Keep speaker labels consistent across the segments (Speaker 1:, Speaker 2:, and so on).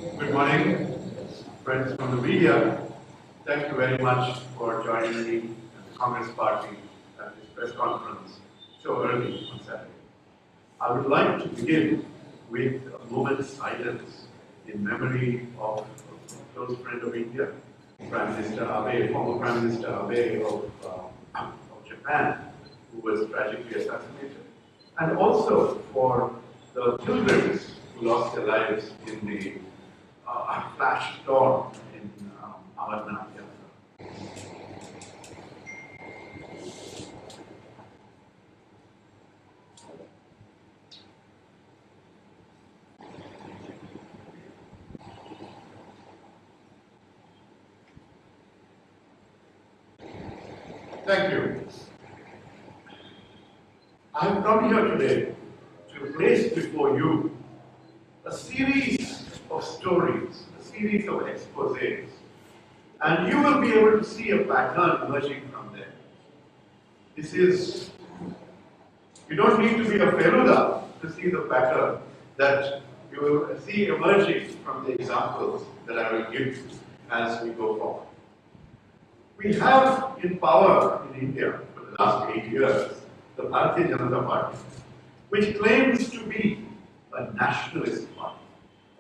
Speaker 1: Good morning, friends from the media. Thank you very much for joining me at the Congress Party at this press conference so early on Saturday. I would like to begin with a moment's silence in memory of a close friend of India, Prime Minister Abe, former Prime Minister Abe of Japan, who was tragically assassinated, and also for the pilgrims who lost their lives in the flash storm in Amarnath Yatra. Thank you. I have come here today to place before you a series of stories, a series of exposés, and you will be able to see a pattern emerging from there. This is, you don't need to be a Feluda to see the pattern that you will see emerging from the examples that I will give you as we go forward. We have in power in India for the last 8 years the Bharatiya Janata Party, which claims to be a nationalist party,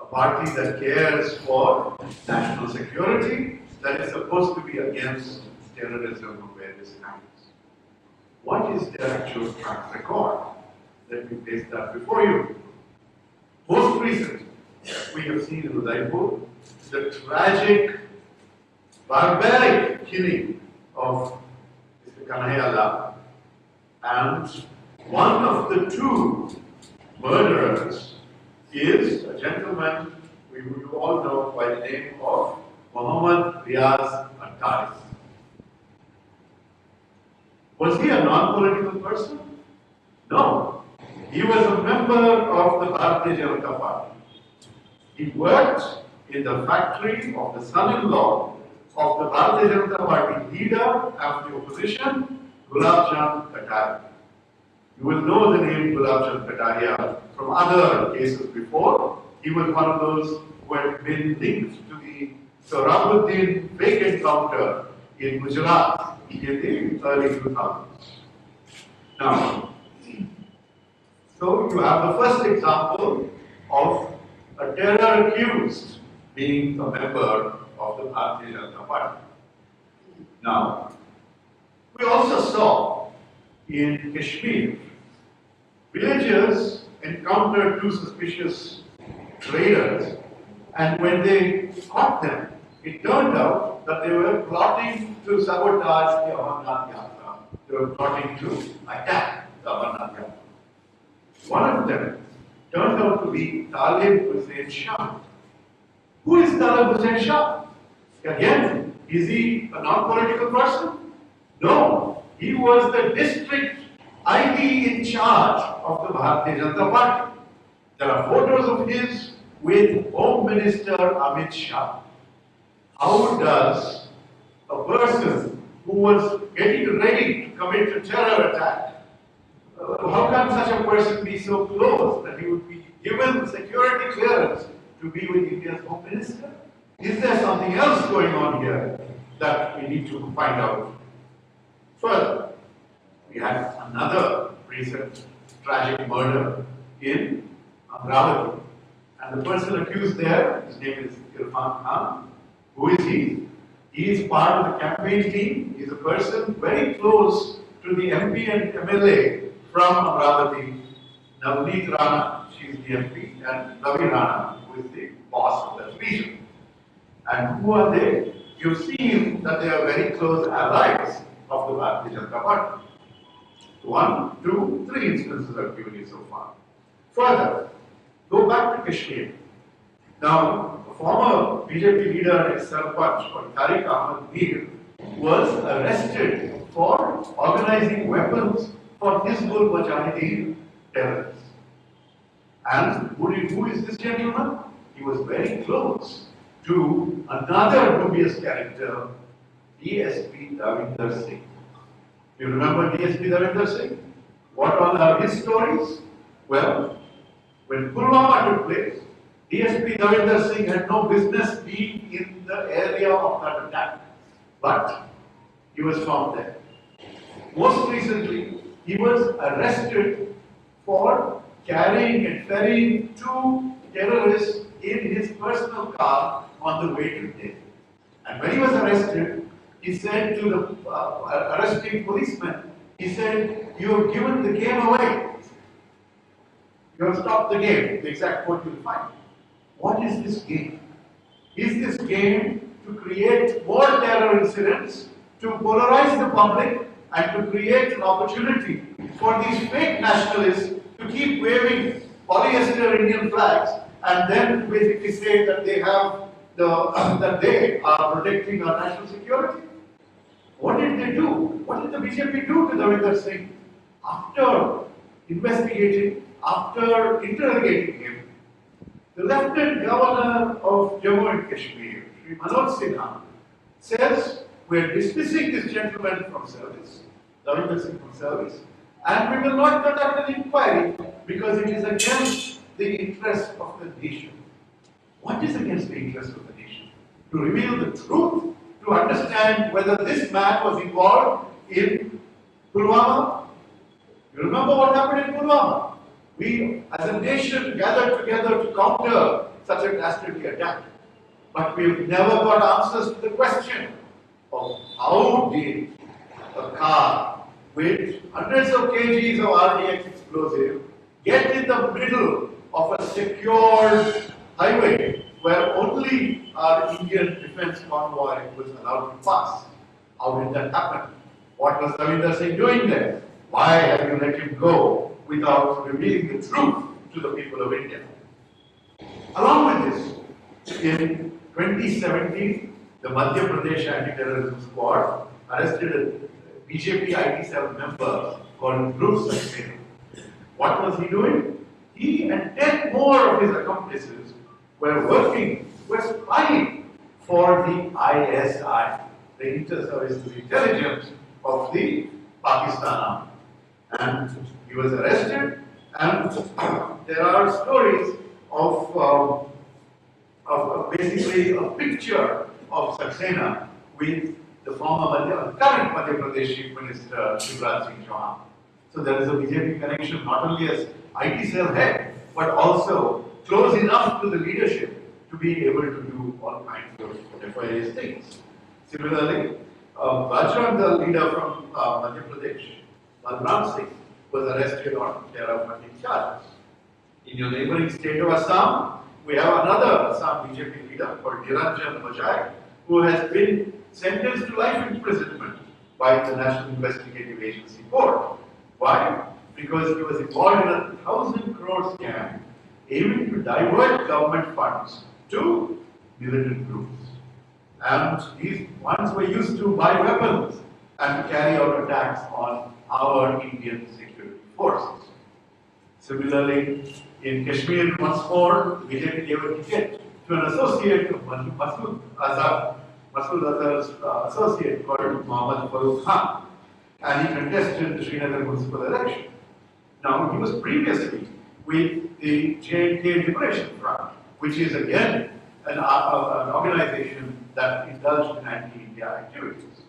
Speaker 1: a party that cares for national security, that is supposed to be against terrorism of various kinds. What is their actual track record? Let me place that before you. Most recently, we have seen in Udaipur the tragic, barbaric killing of Mr. Kanhaiya Lal, and one of the two murderers is a gentleman we all know by the name of Muhammad Riaz Attari. Was he a non-political person? No. He was a member of the Bharatiya Janata Party. He worked in the factory of the son-in-law of the Bharatiya Janata Party leader of the opposition, Gulab Chand Kataria. You will know the name Gulab Chand Kataria from other cases before. He was one of those who had been linked to the Sohrabuddin fake encounter in Gujarat in the early 2000s. Now, so you have the first example of a terror accused being a member of the Bharatiya Janata Party. Now, we also saw in Kashmir, villagers encountered two suspicious traders, and when they caught them, it turned out that they were plotting to sabotage the Amarnath Yatra. They were plotting to attack the Amarnath Yatra. One of them turned out to be Talib Hussain Shah. Who is Talib Hussain Shah? Again, is he a non-political person? No, he was the district ID in charge of the Bharatiya Janata Party. There are photos of his with Home Minister Amit Shah. How does a person who was getting ready to commit a terror attack, how can such a person be so close that he would be given security clearance to be with India's Home Minister? Is there something else going on here that we need to find out? Further, we had another recent tragic murder in Amravati. And the person accused there, his name is Irfan Khan. Who is he? He is part of the campaign team. He is a person very close to the MP and MLA from Amravati, Navneet Rana, she is the MP, and Ravi Rana, who is the boss of that region. And who are they? You've seen that they are very close allies of the Bharatiya Janata Party. 1, 2, 3 instances I've given you so far. Further, go back to Kashmir. Now, a former BJP leader, ex-Sarpanch, called Tariq Ahmad Mir, was arrested for organizing weapons for Hizbul Mujahideen terrorists. And who is this gentleman? He was very close to another dubious character, DSP Davinder Singh. You remember DSP Davinder Singh? What all are his stories? Well, when Pulwama took place, DSP Davinder Singh had no business being in the area of that attack, but he was found there. Most recently, he was arrested for carrying and ferrying two terrorists in his personal car on the way to Delhi. And when he was arrested, he said to the arresting policeman, he said, "You have given the game away. You have stopped the game." The exact quote you'll find. What is this game? Is this game to create more terror incidents, to polarize the public, and to create an opportunity for these fake nationalists to keep waving polyester Indian flags and then basically say that they have that they are protecting our national security? What did they do? What did the BJP do to Davinder Singh? After investigating, after interrogating him, the Lieutenant Governor of Jammu and Kashmir, Shri Manoj Sinha, says, "We are dismissing this gentleman from service, Davinder Singh from service, and we will not conduct an inquiry because it is against the interest of the nation." What is against the interest of the nation? To reveal the truth, to understand whether this man was involved in Pulwama. You remember what happened in Pulwama? We, as a nation, gathered together to counter such a dastardly attack. But we've never got answers to the question of how did a car with hundreds of kgs of RDX explosive get in the middle of a secured highway where only our Indian defense convoy was allowed to pass. How did that happen? What was Davinder Singh doing there? Why have you let him go without revealing the truth to the people of India? Along with this, in 2017, the Madhya Pradesh Anti-Terrorism Squad arrested a BJP IT cell member called Dhruv Saxena. What was he doing? He and 10 more of his accomplices were spying for the ISI, the Inter-Services Intelligence of the Pakistan Army. And he was arrested, and there are stories of basically a picture of Saxena with the current Madhya Pradesh Chief Minister Shri Rajeev Gowda. So there is a BJP connection not only as IT cell head, but also close enough to the leadership to be able to do all kinds of nefarious things. Similarly, Bajrang, the leader from Madhya Pradesh, Balram Singh, was arrested on terror funding charges. In your neighboring state of Assam, we have another Assam BJP leader called Niranjan Bajaj, who has been sentenced to life imprisonment by the National Investigative Agency Court. Why? Because he was involved in a 1,000 crore scam aiming to divert government funds to militant groups. And these ones were used to buy weapons and carry out attacks on our Indian security forces. Similarly, in Kashmir, once more, the BJP gave a ticket to an associate of Masood Azhar's associate called Mohammad Farooq Khan, and he contested the Srinagar municipal election. Now, he was previously with the J&K Liberation Front, which is again an organization that indulged in anti-India activities.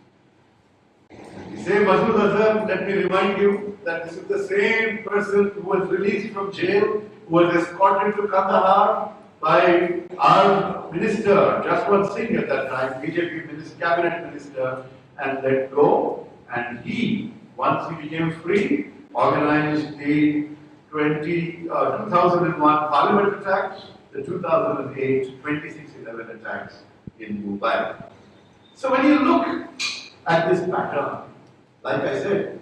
Speaker 1: The same Masood Azhar, let me remind you that this is the same person who was released from jail, who was escorted to Kandahar by our minister, Jaswant Singh at that time, BJP cabinet minister, and let go. And he, once he became free, organized the 2001 Parliament attacks, the 2008 2611 attacks in Mumbai. So when you look at this pattern, like I said,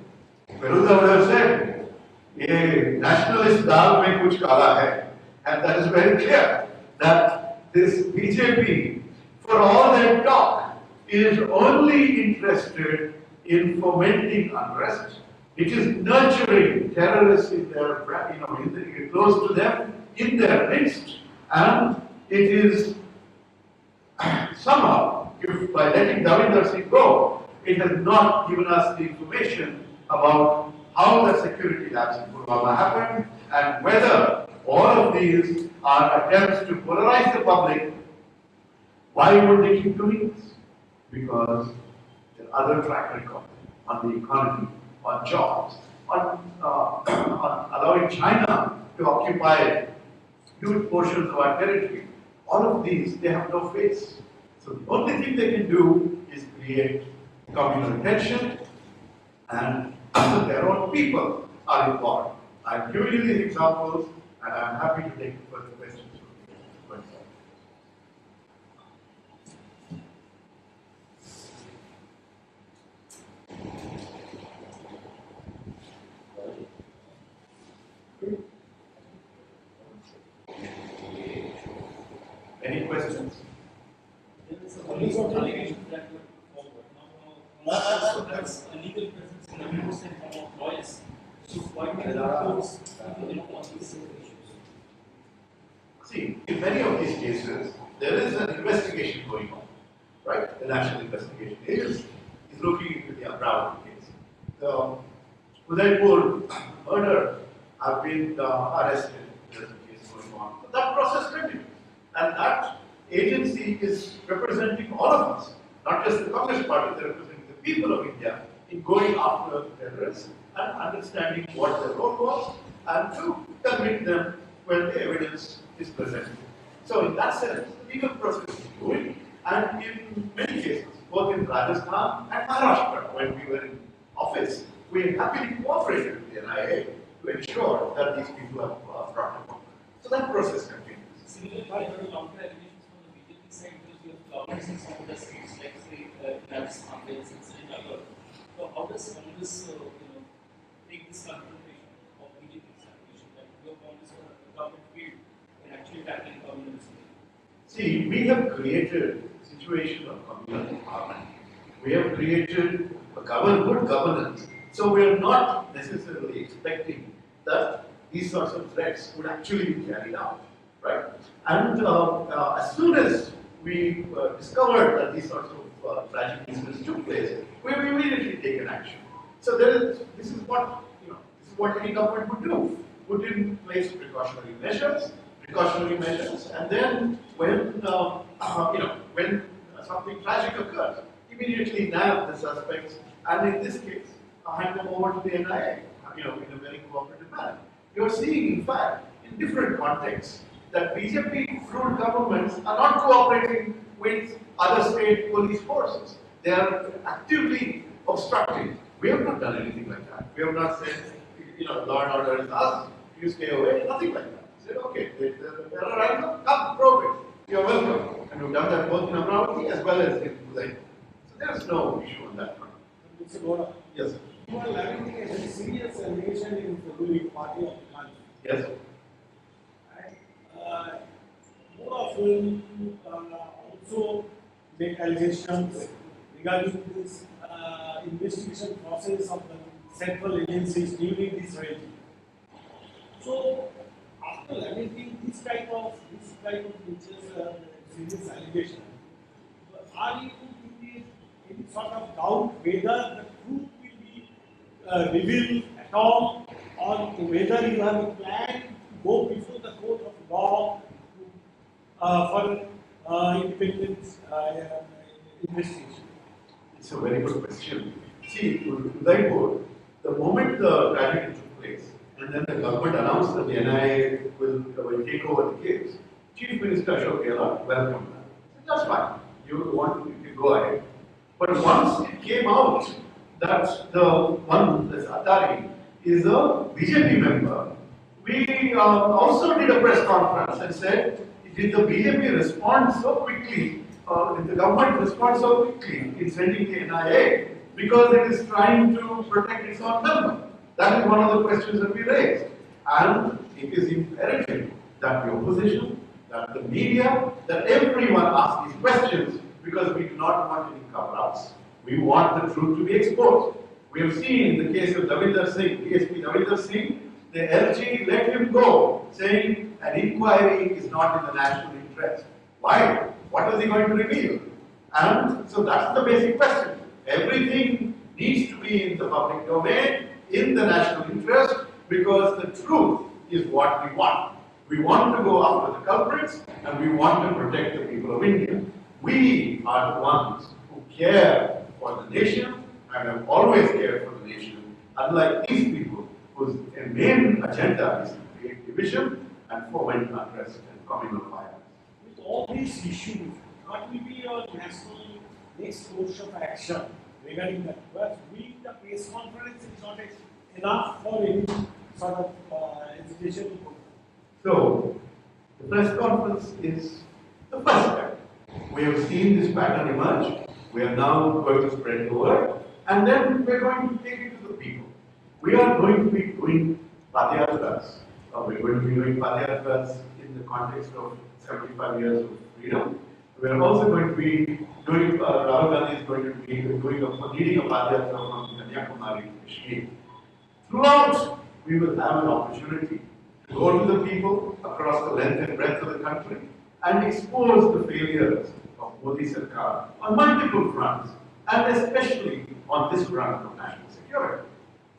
Speaker 1: Feruza would have said, "Ye nationalist dal mein kuch kala hai," and that is very clear that this BJP, for all their talk, is only interested in fomenting unrest. It is nurturing terrorists in their, close to them, in their midst, and it is somehow, if by letting Davinder Singh go, it has not given us the information about how the security lapse in Pulwama happened and whether all of these are attempts to polarize the public. Why would they keep doing this? Because there are other track records on the economy, on jobs, on allowing China to occupy huge portions of our territory. All of these, they have no face. So the only thing they can do is create communal tension, and their own people are involved. I've given you these examples, and I'm happy to take further questions from you. Any questions?
Speaker 2: There is a police allegation that were forward. Now, that's a legal presence in the most form of lawyers. So why do the courts on these issues?
Speaker 1: See, in many of these cases, there is an investigation going on, right? The national investigation is looking into the Rahul case. The Udaipur murder have been arrested. There is a case going on. So that process continues. And that agency is representing all of us, not just the Communist Party, they're representing the people of India in going after the terrorists and understanding what their role was and to convict them when the evidence is presented. So in that sense, the legal process is going, and in many cases, both in Rajasthan and Maharashtra, when we were in office, we happily cooperated with the NIA to ensure that these people are brought to book. So that process continues.
Speaker 2: Similarly, I heard counter allegations from the BJP side because you have clouders in some of the states, like say Rajasthan, there is incident occurred. So how does Congress, take this confrontation of BJP's allegation that your Congress or the government field in actually tackling communalism?
Speaker 1: See, we have created a situation of communal empowerment. We have created a good governance. So we are not necessarily expecting that these sorts of threats would actually be carried out. Right? And as soon as we discovered that these sorts of tragic incidents took place, we have immediately taken action. So this is what any government would do: put in place precautionary measures, and then when when something tragic occurs, immediately nab the suspects, and in this case, hand them over to the NIA, in a very cooperative manner. You are seeing, in fact, in different contexts, that BJP-ruled governments are not cooperating with other state police forces. They are actively obstructing. We have not done anything like that. We have not said, law and order is us, you stay away, nothing like that. We said, okay, there are right, come, progress. You're welcome. And we've done that both in Amravati as well as in Udaipur. So there's no issue on that front.
Speaker 3: Mr. Gowda,
Speaker 1: Yes, sir.
Speaker 3: you are levying a very serious allegation in the ruling party of Gandhi.
Speaker 1: Yes, sir.
Speaker 3: More often also make allegations regarding this investigation process of the central agencies during this regime. So, after lamenting this type of serious allegation, are you in any sort of doubt whether the truth will be revealed at all, or whether you have a plan to go before the court of law for independent investigation?
Speaker 1: It's a very good question. See, Udaipur, the moment the tragedy took place, and then the government announced that the NIA will take over the case, Chief Minister Ashok Gehlot welcomed that. That's fine. You can go ahead. But once it came out that this Attari is a BJP member, we also did a press conference and said, did the BJP respond so quickly, did the government respond so quickly in sending the NIA because it is trying to protect its own member? That is one of the questions that we raised. And it is imperative that the opposition, that the media, that everyone ask these questions, because we do not want any cover-ups. We want the truth to be exposed. We have seen in the case of Davinder Singh, DSP Davinder Singh, the LG let him go, saying an inquiry is not in the national interest. Why? What is he going to reveal? And so that's the basic question. Everything needs to be in the public domain, in the national interest, because the truth is what we want. We want to go after the culprits and we want to protect the people of India. We are the ones who care for the nation and have always cared for the nation, unlike these people whose main agenda is to create division and foment unrest and communal violence.
Speaker 3: With all these issues, what will be your national next course of action regarding that? Because doing the press conference is not enough for any sort of education.
Speaker 1: So, the press conference is the first step. We have seen this pattern emerge. We are now going to spread the word, and then we are going to take it to the people. We are going to be doing padayatras. We are going to be doing padayatras in the context of 75 years of freedom. We are also going to be doing, Rahul Gandhi is going to be leading a padayatra from Kanyakumari to Kashmir. Throughout, we will have an opportunity to go to the people across the length and breadth of the country and expose the failures of Modi Sarkar on multiple fronts, and especially on this front of national security.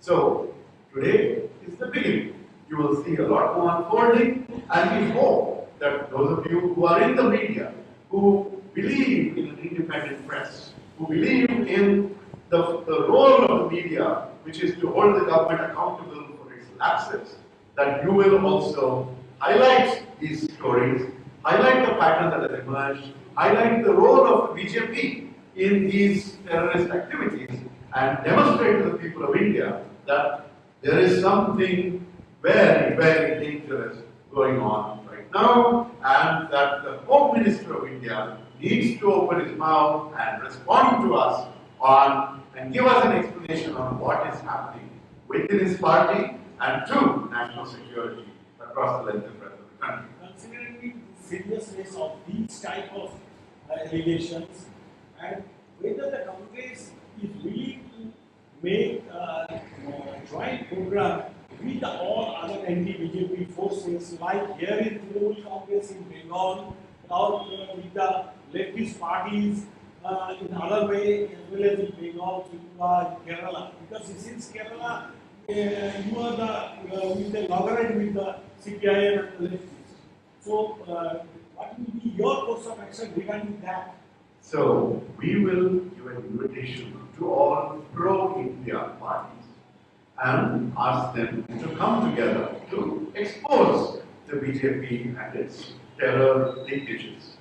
Speaker 1: So, today is the beginning. You will see a lot more unfolding, and we hope that those of you who are in the media, who believe in an independent press, who believe in the role of the media, which is to hold the government accountable for its lapses, that you will also highlight these stories, highlight the pattern that has emerged, highlight the role of the BJP in these terrorist activities, and demonstrate to the people of India that there is something very, very dangerous going on right now, and that the Home Minister of India needs to open his mouth and respond to us on and give us an explanation on what is happening within his party and to national security across the length and breadth of the country.
Speaker 3: Considering the seriousness of these type of allegations, and whether the Congress is willing to make a joint program with all other anti-BJP forces, like here in Trinamool Congress in Bengal, or with the leftist parties in other way, as well as in Bengal, Tripura, in Kerala. Because since Kerala, you are the with the loggerhead with the CPIM and the leftists. So, what will be your course of action regarding that?
Speaker 1: So, we will give an invitation to all pro-India parties and ask them to come together to expose the BJP and its terror linkages.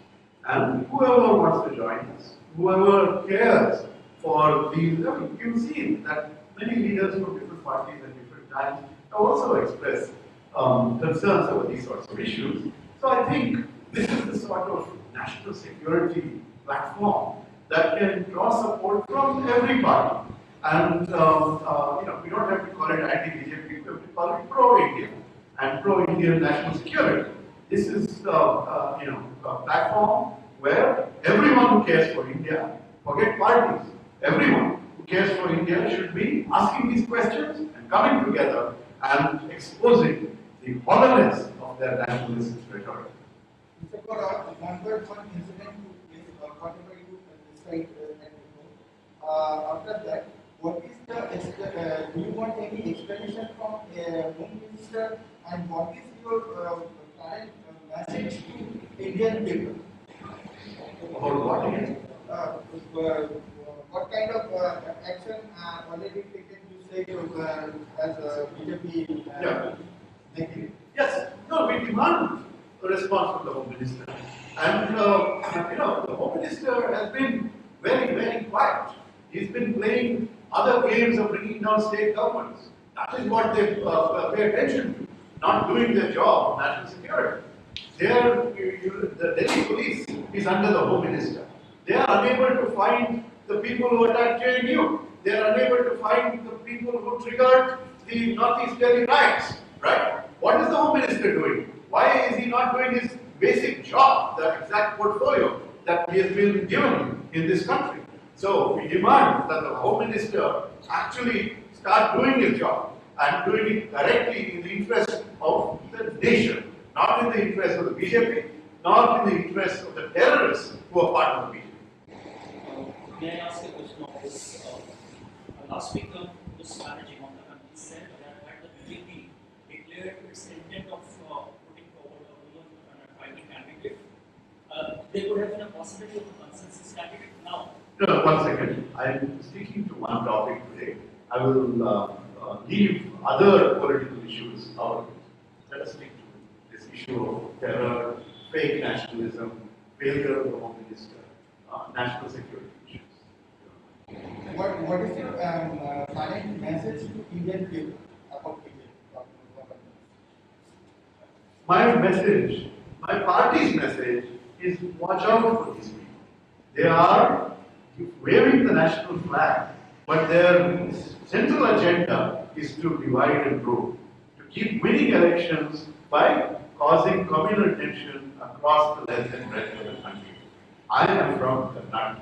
Speaker 1: And whoever wants to join us, whoever cares for these, you've seen that many leaders from different parties at different times have also expressed concerns over these sorts of issues. So I think this is the sort of national security platform that can draw support from every party. And we don't have to call it anti-BJP, we have to call it pro-India and pro-Indian national security. This is a platform where everyone who cares for India, forget parties, everyone who cares for India should be asking these questions and coming together and exposing the hollowness of their nationalist rhetoric.
Speaker 4: Mr. Gowda, one incident took place, whatever you described after that, what is the, do you want any explanation from Home Minister, and what is your current message to Indian people?
Speaker 1: About what again?
Speaker 4: What kind of action already taken, you say, as BJP?
Speaker 1: Yes. No, we demand a response from the Home Minister. And, the Home Minister has been very, very quiet. He's been playing other games of bringing down state governments. That is what they pay attention to, not doing their job of national security. The Delhi police is under the Home Minister. They are unable to find the people who attacked JNU. They are unable to find the people who triggered the Northeast Delhi riots. Right? What is the Home Minister doing? Why is he not doing his basic job, the exact portfolio that he has been given in this country? So we demand that the Home Minister actually start doing his job and doing it directly in the interest of the nation, not in the interest of the BJP, not in the interest of the terrorists who are part of the BJP.
Speaker 2: May I ask a question on this? Last week, this managing on the country said that the BJP declared its intent of putting forward there could have been a possibility of a consensus candidate now.
Speaker 1: No, one second. I'm sticking to one topic today. I will leave other political issues out of it. Let us stick to this issue of terror, fake nationalism, failure of the Home Minister, national security issues.
Speaker 4: What is your final message to Indian people about BJP?
Speaker 1: My message, my party's message is watch out for these people. They are waving the national flag, but their central agenda is to divide and rule, to keep winning elections by causing communal tension across the length and breadth of the country. I am from Karnataka.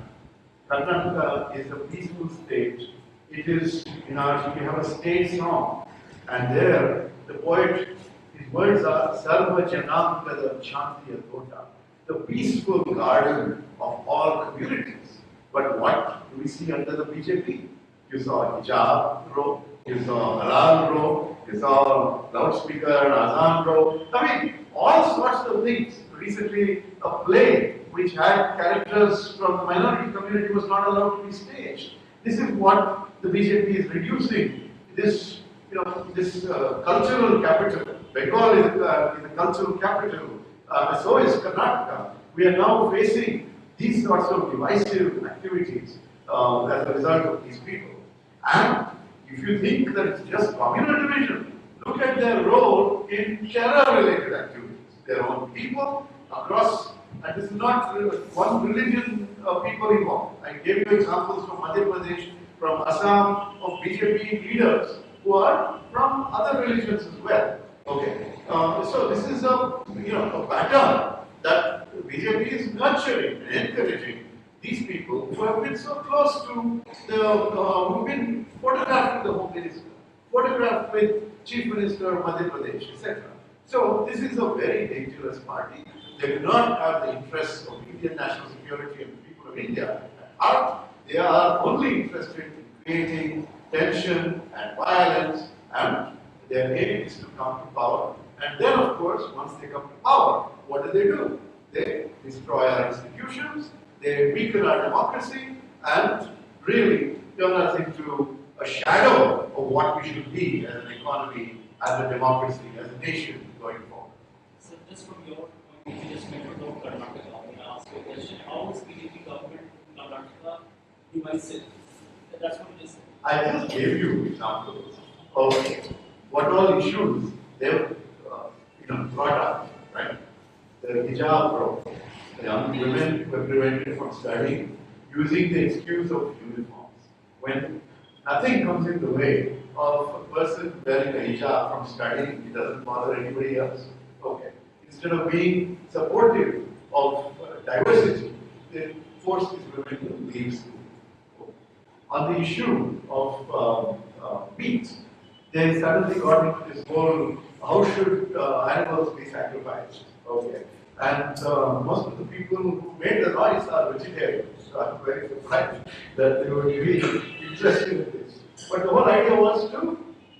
Speaker 1: Karnataka is a peaceful state. It is, we have a state song, and there the poet, his words are Sarva Janamkada Shantiya Tota, the peaceful garden of all communities. But what do we see under the BJP? You saw hijab row, you saw halal row, you saw loudspeaker, azan row. I mean, all sorts of things. Recently, a play which had characters from the minority community was not allowed to be staged. This is what the BJP is reducing. This, cultural capital. Bengal is a cultural capital. So is Karnataka. We are now facing these sorts of divisive activities as a result of these people. And if you think that it's just communal division, look at their role in terror-related activities. Their own people across, and this is not one religion of people involved. I gave you examples from Madhya Pradesh, from Assam, of BJP leaders who are from other religions as well. Okay, so this is a pattern that BJP is nurturing and encouraging these people who have been so close to who've been photographed with the Home Minister, photographed with Chief Minister of Madhya Pradesh, etc. So this is a very dangerous party. They do not have the interests of Indian national security and the people of India at heart. They are only interested in creating tension and violence, and their aim is to come to power. And then, of course, once they come to power, what do? They destroy our institutions, they weaken our democracy, and really turn us into a shadow of what we should be as an economy, as a democracy, as a nation going forward.
Speaker 2: So just from your point, you just mentioned about Karnataka. I want to ask you a question. How is BJP government in Karnataka divisive? That's what it is.
Speaker 1: I just gave you examples of what all issues they've brought up, right? The hijab problem. The young women were prevented from studying using the excuse of uniforms. When nothing comes in the way of a person wearing a hijab from studying, it doesn't bother anybody else. Okay. Instead of being supportive of diversity, they force these women to leave school. Okay. On the issue of meat, they suddenly got into this whole, how should animals be sacrificed? Okay. And most of the people who made the noise are vegetarians. So I'm very surprised that they would be interested in this. But the whole idea was to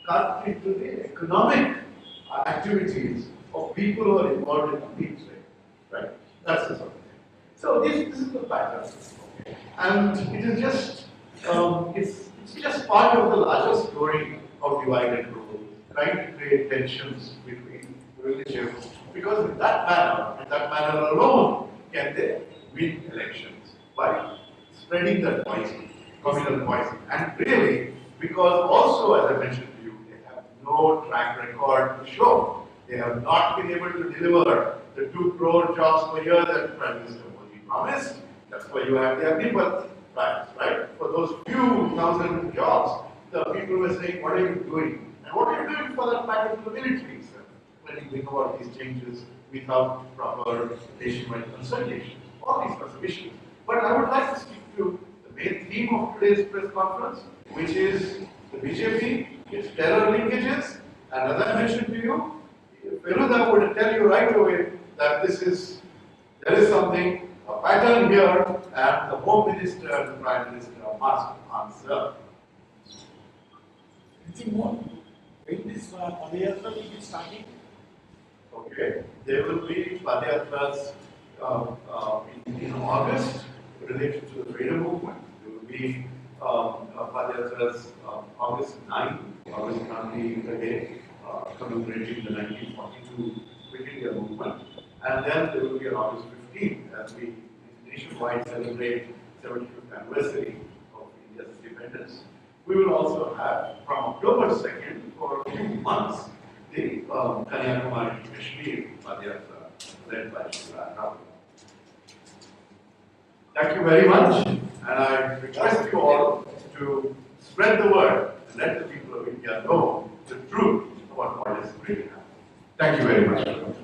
Speaker 1: cut into the economic activities of people who are involved in the meat trade. Right? That's the sort of thing. So this is the pattern. Okay. And it is just, it's just part of the larger story of divide and rule, trying to create tensions between religions, because in that manner alone, can they win elections by spreading that poison, communal poison. And really, because also, as I mentioned to you, they have no track record to show. They have not been able to deliver the 2 crore jobs per year that Prime Minister Modi promised. That's why you have the Agnipath plans, right? For those few thousand jobs, the people were saying, what are you doing? And what are you doing for that matter to the military, sir? When you think about these changes without proper nationwide consultation, all these sorts of issues. But I would like to speak to the main theme of today's press conference, which is the BJP, its terror linkages, and as I mentioned to you, Feluda would tell you right away that there is something, a pattern here, and the Home Minister and the Prime Minister must answer.
Speaker 3: Anything more? When this Padayatra will be starting?
Speaker 1: Okay, there will be Padayatras in August, related to the freedom movement. There will be Padyatra's August 9, August Gandhi Day, commemorating the 1942 Quit India movement. And then there will be on August 15th as we nationwide celebrate 75th anniversary of India's independence. We will also have from October 2nd for a few months the Kanyakumari to Kashmir Padayatra led by Shri Rahul. Thank you very much, and I request you all to spread the word and let the people of India know the truth about what is really happening. Thank you very much.